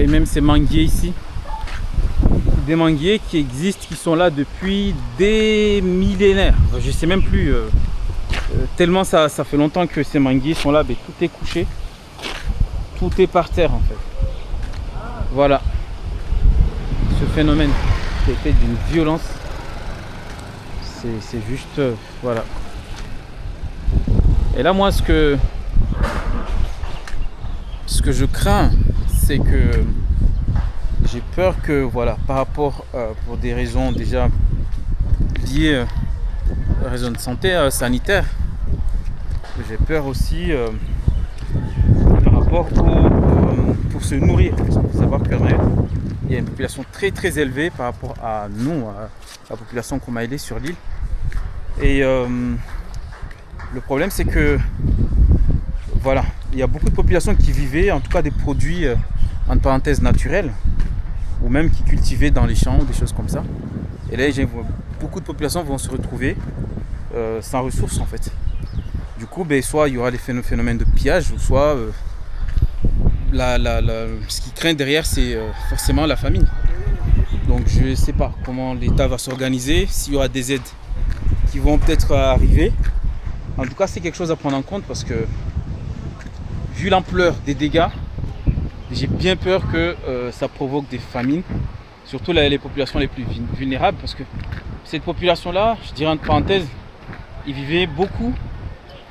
voyez même ces manguiers ici. Des manguiers qui existent, qui sont là depuis des millénaires. Je sais même plus. Tellement ça fait longtemps que ces manguiers sont là, mais tout est couché. Tout est par terre en fait. Voilà. Ce phénomène qui a été d'une violence. C'est juste... voilà. Et là moi ce que je crains, c'est que j'ai peur que voilà, par rapport pour des raisons déjà liées raisons de santé sanitaire, j'ai peur aussi par rapport pour se nourrir. Il faut savoir qu'il y a une population très très élevée par rapport à nous, à la population qu'on m'a aidé sur l'île. Et le problème c'est que voilà, il y a beaucoup de populations qui vivaient en tout cas des produits entre parenthèses naturels, ou même qui cultivaient dans les champs, des choses comme ça. Et là beaucoup de populations vont se retrouver sans ressources en fait. Du coup, soit il y aura des phénomènes de pillage, ou soit ce qui craint derrière, c'est forcément la famine. Donc je ne sais pas comment l'État va s'organiser, s'il y aura des aides qui vont peut-être arriver. En tout cas, c'est quelque chose à prendre en compte parce que vu l'ampleur des dégâts, j'ai bien peur que ça provoque des famines, surtout les populations les plus vulnérables, parce que cette population-là, je dirais entre parenthèses, ils vivaient beaucoup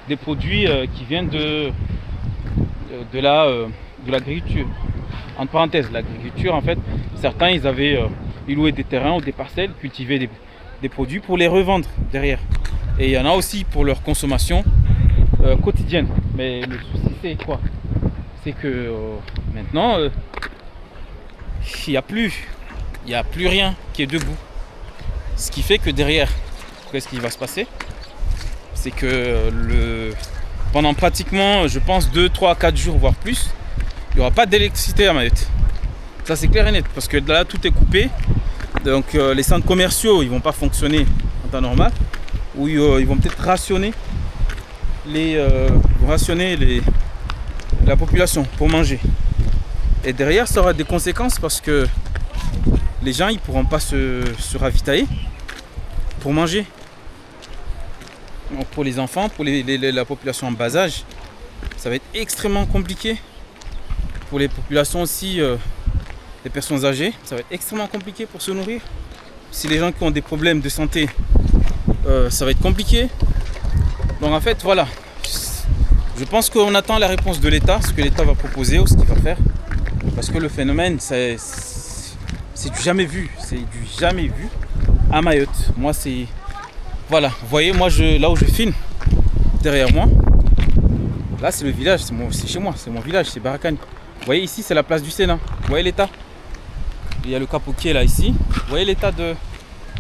des produits qui viennent de l'agriculture. Entre parenthèses, l'agriculture, en fait, certains ils louaient des terrains ou des parcelles, cultivaient des produits pour les revendre derrière. Et il y en a aussi pour leur consommation quotidienne. Mais le souci c'est quoi? C'est que maintenant, il n'y a plus rien qui est debout. Ce qui fait que derrière, qu'est-ce qui va se passer? C'est que pendant pratiquement, je pense, 2, 3, 4 jours, voire plus, il n'y aura pas d'électricité à Mayotte. Ça c'est clair et net, parce que là tout est coupé. Donc les centres commerciaux, ils vont pas fonctionner en temps normal. Ou ils vont peut-être rationner la population pour manger. Et derrière, ça aura des conséquences parce que les gens, ils pourront pas se ravitailler pour manger. Donc pour les enfants, pour la population en bas âge, ça va être extrêmement compliqué. Pour les populations aussi, les personnes âgées, ça va être extrêmement compliqué pour se nourrir. Si les gens qui ont des problèmes de santé, ça va être compliqué. Donc en fait, voilà. Je pense qu'on attend la réponse de l'État, ce que l'État va proposer ou ce qu'il va faire. Parce que le phénomène, c'est du jamais vu. C'est du jamais vu à Mayotte. Moi, c'est... Voilà, vous voyez, moi, là où je filme, derrière moi, là, c'est le village, c'est chez moi, c'est mon village, c'est Barakani. Vous voyez, ici, c'est la place du Sénat. Vous voyez l'état? Il y a le capot qui est là, ici. Vous voyez l'état de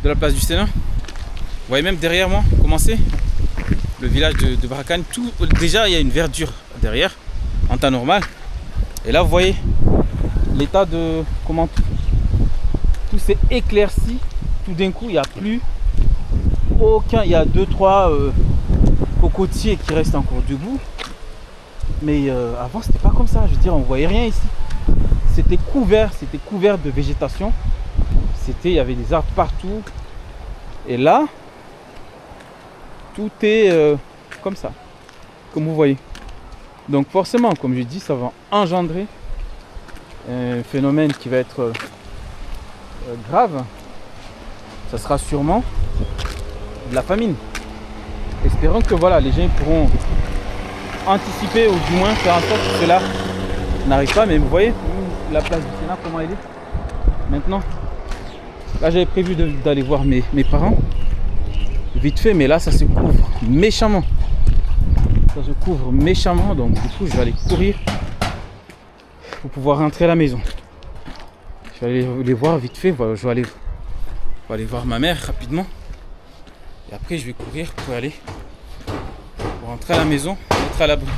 la place du Sénat? Vous voyez même derrière moi, comment c'est? Le village de Barakani. Déjà, il y a une verdure derrière, en temps normal. Et là, vous voyez l'état de... Comment tout s'est éclairci. Tout d'un coup, il n'y a plus aucun... Il y a 2-3 cocotiers qui restent encore debout. Mais avant, c'était pas comme ça. Je veux dire, on voyait rien ici. C'était couvert de végétation. Il y avait des arbres partout. Et là, tout est comme ça, comme vous voyez. Donc forcément, comme je dis, ça va engendrer un phénomène qui va être grave. Ça sera sûrement de la famine. Espérons que voilà, les gens pourront anticiper ou du moins faire en sorte que cela n'arrive pas. Mais vous voyez la place du Sénat, comment elle est maintenant. Là, j'avais prévu d'aller voir mes parents vite fait, mais là, ça se couvre méchamment. Ça se couvre méchamment, donc du coup, je vais aller courir pour pouvoir rentrer à la maison. Je vais aller les voir vite fait. Voilà, je vais aller voir ma mère rapidement. Et après, je vais courir pour rentrer à la maison, être à l'abri.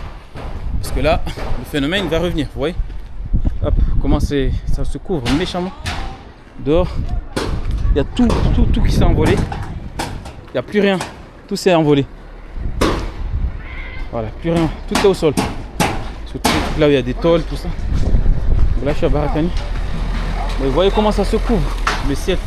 Parce que là, le phénomène va revenir, vous voyez. Hop, comment ça se couvre méchamment. Dehors, il y a tout qui s'est envolé. Il n'y a plus rien. Tout s'est envolé. Voilà, plus rien. Tout est au sol. Surtout là où il y a des tôles, tout ça. Là, je suis à Barakani. Mais vous voyez comment ça se couvre, le ciel.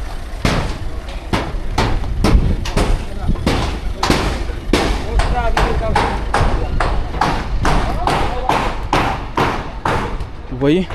Vous voyez?